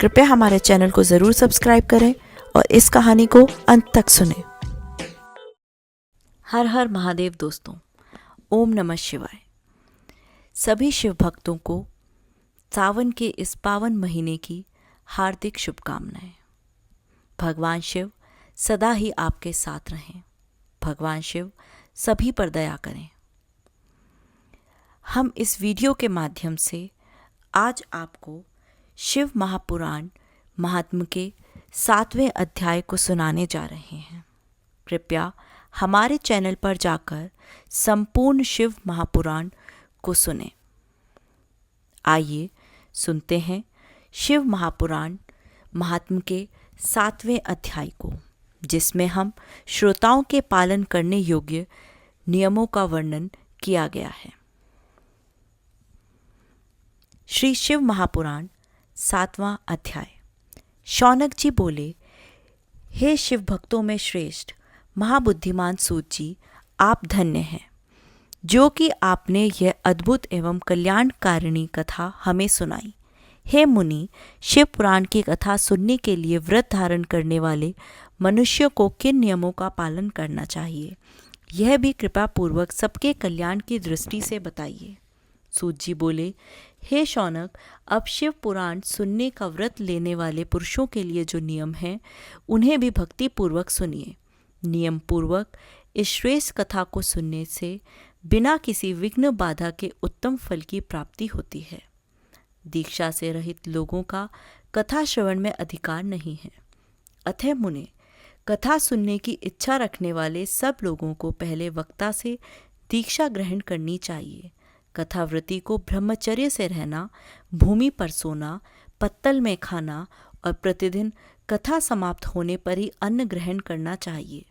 कृपया हमारे चैनल को ज़रूर सब्सक्राइब करें और इस कहानी को अंत तक सुनें। हर हर महादेव दोस्तों, ओम नमः शिवाय। सभी शिव भक्तों को सावन के इस पावन महीने की हार्दिक शुभकामनाएं। भगवान शिव सदा ही आपके साथ रहें। भगवान शिव सभी पर दया करें। हम इस वीडियो के माध्यम से आज आपको शिव महापुराण महात्म्य के 7वें अध्याय को सुनाने जा रहे हैं। कृपया हमारे चैनल पर जाकर संपूर्ण शिव महापुराण को सुनें। आइए सुनते हैं शिव महापुराण महात्म्य के 7वें अध्याय को, जिसमें हम श्रोताओं के पालन करने योग्य नियमों का वर्णन किया गया है। श्री शिव महापुराण 7वां अध्याय। शौनक जी बोले, हे शिव भक्तों में श्रेष्ठ महाबुद्धिमान सूत जी, आप धन्य हैं जो कि आपने यह अद्भुत एवं कल्याणकारिणी कथा हमें सुनाई। हे मुनि, शिव पुराण की कथा सुनने के लिए व्रत धारण करने वाले मनुष्य को किन नियमों का पालन करना चाहिए, यह भी कृपा पूर्वक सबके कल्याण की दृष्टि से बताइए। सूत जी बोले, हे शौनक, अब शिव पुराण सुनने का व्रत लेने वाले पुरुषों के लिए जो नियम हैं, उन्हें भी भक्ति पूर्वक सुनिए। नियम पूर्वक इस श्रेष्ठ कथा को सुनने से बिना किसी विघ्न बाधा के उत्तम फल की प्राप्ति होती है। दीक्षा से रहित लोगों का कथा श्रवण में अधिकार नहीं है। अतः मुने, कथा सुनने की इच्छा रखने वाले सब लोगों को पहले वक्ता से दीक्षा ग्रहण करनी चाहिए। कथावृत्ति को ब्रह्मचर्य से रहना, भूमि पर सोना, पत्तल में खाना और प्रतिदिन कथा समाप्त होने पर ही अन्न ग्रहण करना चाहिए।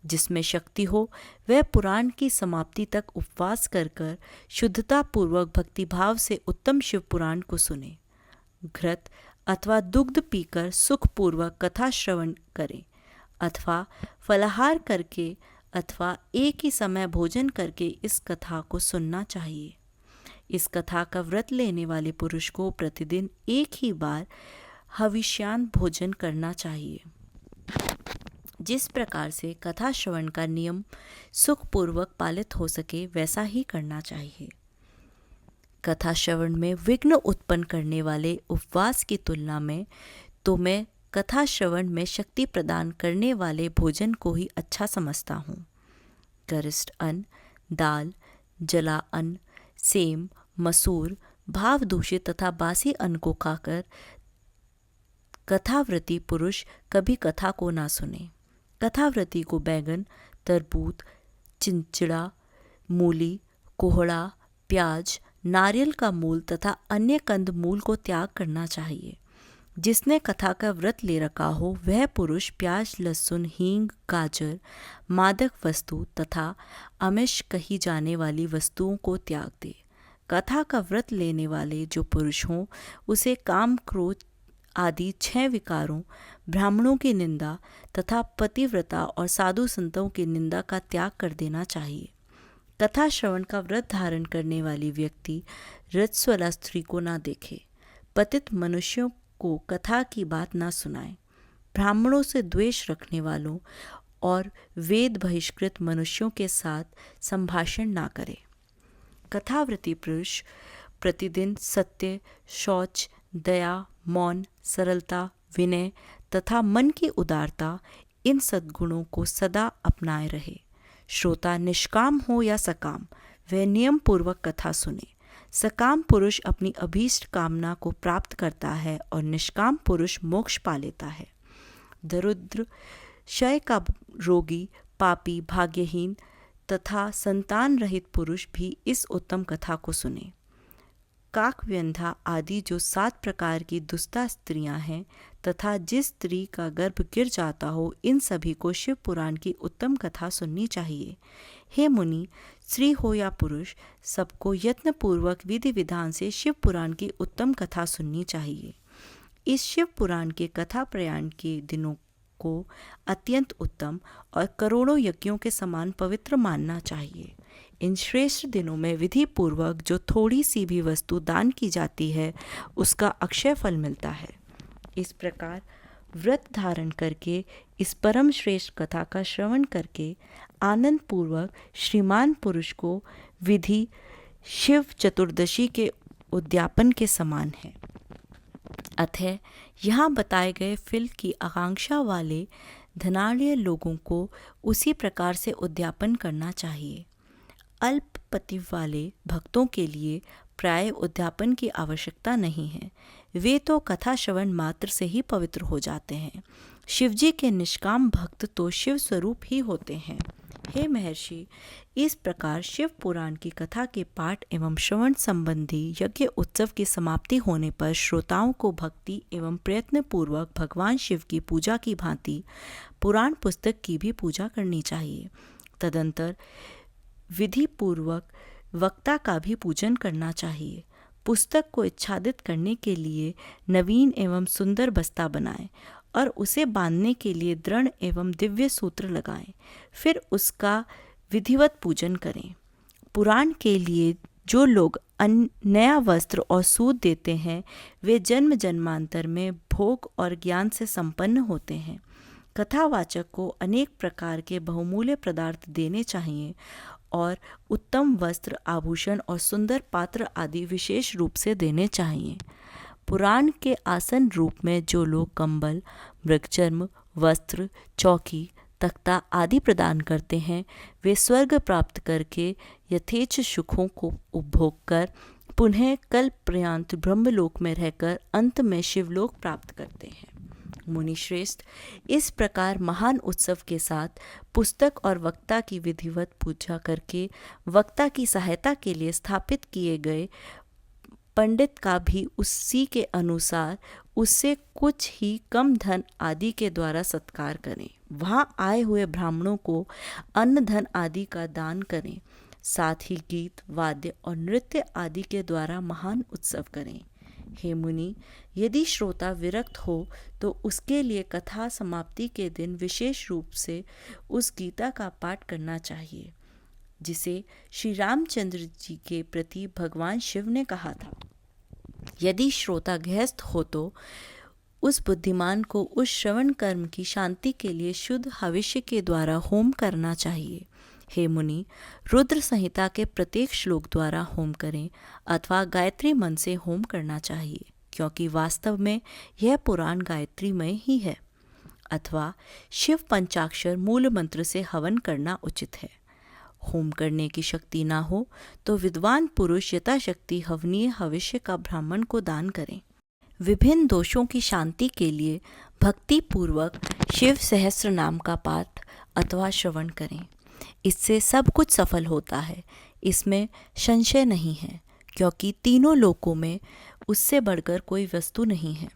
जिसमें शक्ति हो वह पुराण की समाप्ति तक उपवास कर कर शुद्धता पूर्वक भक्तिभाव से उत्तम शिव पुराण को सुने। घृत अथवा दुग्ध पीकर सुखपूर्वक कथा श्रवण करें अथवा फलाहार करके अथवा एक ही समय भोजन करके इस कथा को सुनना चाहिए। इस कथा का व्रत लेने वाले पुरुष को प्रतिदिन एक ही बार हविष्यान्न भोजन करना चाहिए। जिस प्रकार से कथा श्रवण का नियम सुखपूर्वक पालित हो सके वैसा ही करना चाहिए। कथा श्रवण में विघ्न उत्पन्न करने वाले उपवास की तुलना में तो मैं कथा श्रवण में शक्ति प्रदान करने वाले भोजन को ही अच्छा समझता हूँ। गरिष्ठ अन्न, दाल, जला अन्न, सेम, मसूर, भाव दूषित तथा बासी अन्न को खाकर कथाव्रती पुरुष कभी कथा को ना सुने। कथाव्रती को बैगन, तरबूज, चिंचिड़ा, मूली, कोहड़ा, प्याज, नारियल का मूल तथा अन्य कंद मूल को त्याग करना चाहिए। जिसने कथा का व्रत ले रखा हो वह पुरुष प्याज, लहसुन, हींग, गाजर, मादक वस्तु तथा आमिष कही जाने वाली वस्तुओं को त्याग दे। कथा का व्रत लेने वाले जो पुरुष हों उसे काम, क्रोध आदि 6 विकारों, ब्राह्मणों की निंदा तथा पतिव्रता और साधु संतों की निंदा का त्याग कर देना चाहिए। कथा श्रवण का व्रत धारण करने वाली व्यक्ति रजस्वला स्त्री को ना देखे, पतित मनुष्यों को कथा की बात ना सुनाए, ब्राह्मणों से द्वेष रखने वालों और वेद बहिष्कृत मनुष्यों के साथ संभाषण ना करे। कथाव्रती पुरुष प्रतिदिन सत्य, शौच, दया, मौन, सरलता, विनय तथा मन की उदारता, इन सद्गुणों को सदा अपनाए रहे। श्रोता निष्काम हो या सकाम, वह नियम पूर्वक कथा सुने। सकाम पुरुष अपनी अभीष्ट कामना को प्राप्त करता है और निष्काम पुरुष मोक्ष पा लेता है। दरिद्र, क्षय का रोगी, पापी, भाग्यहीन तथा संतान रहित पुरुष भी इस उत्तम कथा को सुने। काकव्यंधा आदि जो 7 प्रकार की दुष्टा स्त्रियां हैं तथा जिस स्त्री का गर्भ गिर जाता हो, इन सभी को शिव पुराण की उत्तम कथा सुननी चाहिए। हे मुनि, स्त्री हो या पुरुष, सबको यत्नपूर्वक विधि विधान से शिव पुराण की उत्तम कथा सुननी चाहिए। इस शिव पुराण के कथा प्रयाण के दिनों को अत्यंत उत्तम और करोड़ों यज्ञों के समान पवित्र मानना चाहिए। इन श्रेष्ठ दिनों में विधि पूर्वक जो थोड़ी सी भी वस्तु दान की जाती है उसका अक्षय फल मिलता है। इस प्रकार व्रत धारण करके इस परम श्रेष्ठ कथा का श्रवण करके आनंद पूर्वक श्रीमान पुरुष को विधि शिव चतुर्दशी के उद्यापन के समान है। अतः यहाँ बताए गए फल की आकांक्षा वाले धनाढ़ लोगों को उसी प्रकार से उद्यापन करना चाहिए। अल्प पति वाले भक्तों के लिए प्राय उद्यापन की आवश्यकता नहीं है, वे तो कथा श्रवण मात्र से ही पवित्र हो जाते हैं। शिवजी के निष्काम भक्त तो शिव स्वरूप ही होते हैं। हे महर्षि, इस प्रकार शिव पुराण की कथा के पाठ एवं श्रवण संबंधी यज्ञ उत्सव की समाप्ति होने पर श्रोताओं को भक्ति एवं प्रयत्न पूर्वक भगवान शिव की पूजा की भांति पुराण पुस्तक की भी पूजा करनी चाहिए। तदंतर विधि पूर्वक वक्ता का भी पूजन करना चाहिए। पुस्तक को आच्छादित करने के लिए नवीन एवं सुंदर बस्ता बनाएं और उसे बांधने के लिए दृढ़ एवं दिव्य सूत्र लगाएं। फिर उसका विधिवत पूजन करें। पुराण के लिए जो लोग नया वस्त्र और सूत देते हैं वे जन्म जन्मांतर में भोग और ज्ञान से संपन्न होते हैं। कथावाचक को अनेक प्रकार के बहुमूल्य पदार्थ देने चाहिए और उत्तम वस्त्र, आभूषण और सुंदर पात्र आदि विशेष रूप से देने चाहिए। पुराण के आसन रूप में जो लोग कंबल, मृगचर्म, वस्त्र, चौकी, तख्ता आदि प्रदान करते हैं वे स्वर्ग प्राप्त करके यथेच्छ सुखों को उपभोग कर पुनः कल्प पर्यंत ब्रह्मलोक में रहकर अंत में शिवलोक प्राप्त करते हैं। मुनिश्रेष्ठ, इस प्रकार महान उत्सव के साथ पुस्तक और वक्ता की विधिवत पूजा करके वक्ता की सहायता के लिए स्थापित किए गए पंडित का भी उसी के अनुसार उससे कुछ ही कम धन आदि के द्वारा सत्कार करें। वहाँ आए हुए ब्राह्मणों को अन्न धन आदि का दान करें। साथ ही गीत, वाद्य और नृत्य आदि के द्वारा महान उत्सव करें। हे मुनि, यदि श्रोता विरक्त हो तो उसके लिए कथा समाप्ति के दिन विशेष रूप से उस गीता का पाठ करना चाहिए जिसे श्री रामचंद्र जी के प्रति भगवान शिव ने कहा था। यदि श्रोता गृहस्थ हो तो उस बुद्धिमान को उस श्रवण कर्म की शांति के लिए शुद्ध हविष्य के द्वारा होम करना चाहिए। हे मुनि, रुद्र संहिता के प्रत्येक श्लोक द्वारा होम करें अथवा गायत्री मन से होम करना चाहिए, क्योंकि वास्तव में यह पुराण गायत्रीमय ही है। अथवा शिव पंचाक्षर मूल मंत्र से हवन करना उचित है। होम करने की शक्ति ना हो तो विद्वान पुरुष यथाशक्ति हवनीय हविष्य का ब्राह्मण को दान करें। विभिन्न दोषों की शांति के लिए भक्ति पूर्वक शिव सहस्त्र नाम का पाठ अथवा श्रवण करें। इससे सब कुछ सफल होता है, इसमें संशय नहीं है, क्योंकि तीनों लोकों में उससे बढ़कर कोई वस्तु नहीं है।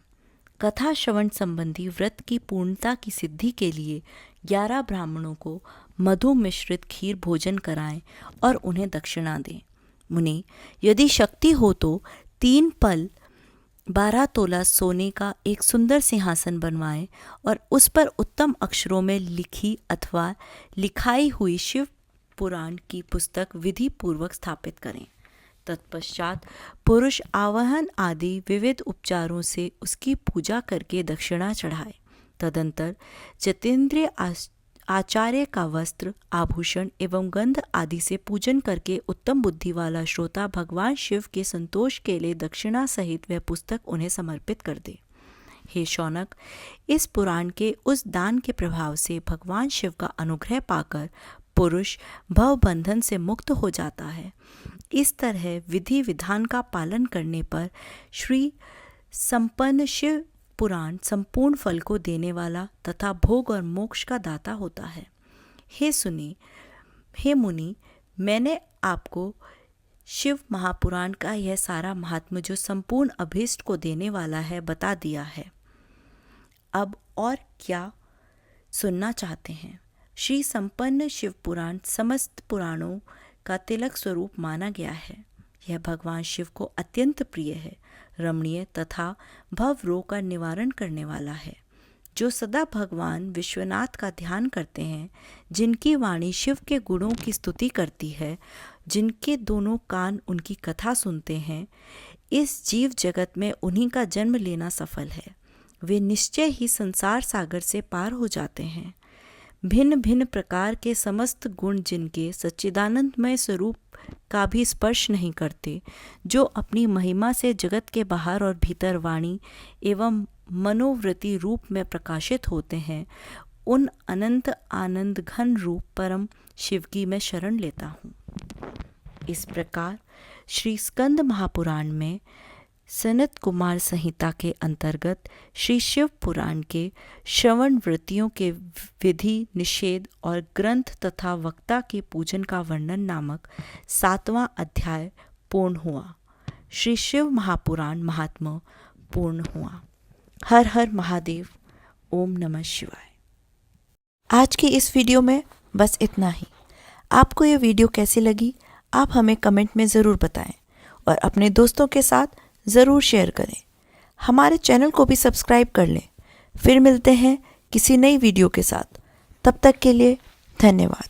कथा श्रवण संबंधी व्रत की पूर्णता की सिद्धि के लिए 11 ब्राह्मणों को मधु मिश्रित खीर भोजन कराएं और उन्हें दक्षिणा दें। मुनि, यदि शक्ति हो तो 3 पल 12 तोला सोने का एक सुंदर सिंहासन बनवाएं और उस पर उत्तम अक्षरों में लिखी अथवा लिखाई हुई शिव पुराण की पुस्तक विधि पूर्वक स्थापित करें। तत्पश्चात पुरुष आवाहन आदि विविध उपचारों से उसकी पूजा करके दक्षिणा चढ़ाए। तदंतर जितेंद्रिय आचार्य का वस्त्र, आभूषण एवं गंध आदि से पूजन करके उत्तम बुद्धि वाला श्रोता भगवान शिव के संतोष के लिए दक्षिणा सहित वह पुस्तक उन्हें समर्पित कर दे। हे शौनक, इस पुराण के उस दान के प्रभाव से भगवान शिव का अनुग्रह पाकर पुरुष भव बंधन से मुक्त हो जाता है। इस तरह विधि विधान का पालन करने पर श्री संपन्न शिव पुराण संपूर्ण फल को देने वाला तथा भोग और मोक्ष का दाता होता है। हे मुनि, मैंने आपको शिव महापुराण का यह सारा महात्म्य जो संपूर्ण अभीष्ट को देने वाला है बता दिया है। अब और क्या सुनना चाहते हैं? श्री संपन्न शिव पुराण समस्त पुराणों का तिलक स्वरूप माना गया है। यह भगवान शिव को अत्यंत प्रिय है, रमणीय तथा भव रोग का निवारण करने वाला है। जो सदा भगवान विश्वनाथ का ध्यान करते हैं, जिनकी वाणी शिव के गुणों की स्तुति करती है, जिनके दोनों कान उनकी कथा सुनते हैं, इस जीव जगत में उन्हीं का जन्म लेना सफल है। वे निश्चय ही संसार सागर से पार हो जाते हैं। भिन्न भिन्न प्रकार के समस्त गुण जिनके सच्चिदानंदमय स्वरूप का भी स्पर्श नहीं करते, जो अपनी महिमा से जगत के बाहर और भीतर वाणी एवं मनोवृत्ति रूप में प्रकाशित होते हैं, उन अनंत आनंद घन रूप परम शिव की मैं शरण लेता हूँ। इस प्रकार श्री स्कंद महापुराण में सनत कुमार संहिता के अंतर्गत श्री शिव पुराण के श्रवण वृत्तियों के विधि निषेध और ग्रंथ तथा वक्ता के पूजन का वर्णन नामक 7वां अध्याय पूर्ण हुआ। श्री शिव महापुराण महात्म्य पूर्ण हुआ। हर हर महादेव। ओम नमः शिवाय। आज की इस वीडियो में बस इतना ही। आपको ये वीडियो कैसी लगी आप हमें कमेंट में ज़रूर बताएं और अपने दोस्तों के साथ ज़रूर शेयर करें। हमारे चैनल को भी सब्सक्राइब कर लें। फिर मिलते हैं किसी नई वीडियो के साथ। तब तक के लिए धन्यवाद।